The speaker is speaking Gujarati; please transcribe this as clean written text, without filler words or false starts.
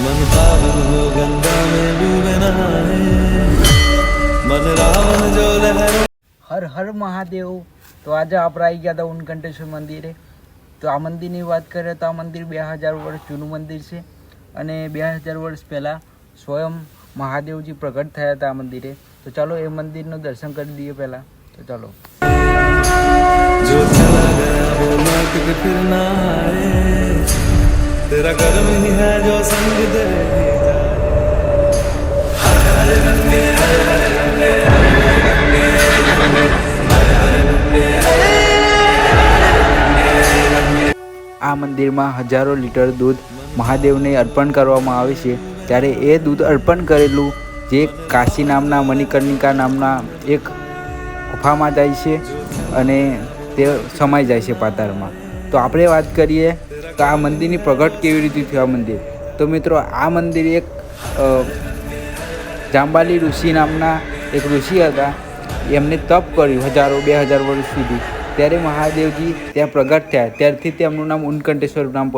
मन पागल हो गंगा में डूबे नहाए मन रावण जो लहरों। હર હર મહાદેવ। તો આજે આપણે આવી ગયા હતા ઉનકંટેશ્વર મંદિરે। તો આ મંદિરની વાત કરીએ તો આ મંદિર 2000 વર્ષ જૂનું મંદિર છે અને 2000 વર્ષ પહેલાં સ્વયં મહાદેવજી પ્રગટ થયા હતા આ મંદિરે। તો ચાલો એ મંદિરનું દર્શન કરી લઈએ પહેલાં। તો ચાલો। जो चला गया वो लौट के फिर ना आए तेरा कर्म ही है जो संग दे આ મંદિરમાં હજારો લીટર દૂધ મહાદેવને અર્પણ કરવામાં આવે છે। ત્યારે એ દૂધ અર્પણ કરેલું જે કાશી નામના મણિકર્ણિકા નામના એક ગુફામાં જાય છે અને તે સમાઈ જાય છે પાતાળમાં। તો આપણે વાત કરીએ તો આ મંદિરની પ્રગટ કેવી રીતે થયું આ મંદિર। તો મિત્રો આ મંદિર એક જાંબાલી ઋષિ નામના એક ઋષિ હતા। એમને તપ કર્યું 2000 વર્ષ સુધી। ત્યારે મહાદેવજી ત્યાં પ્રગટ થયા, ત્યારથી તેમનું નામ ઉનકંટેશ્વર નામ પડ્યું।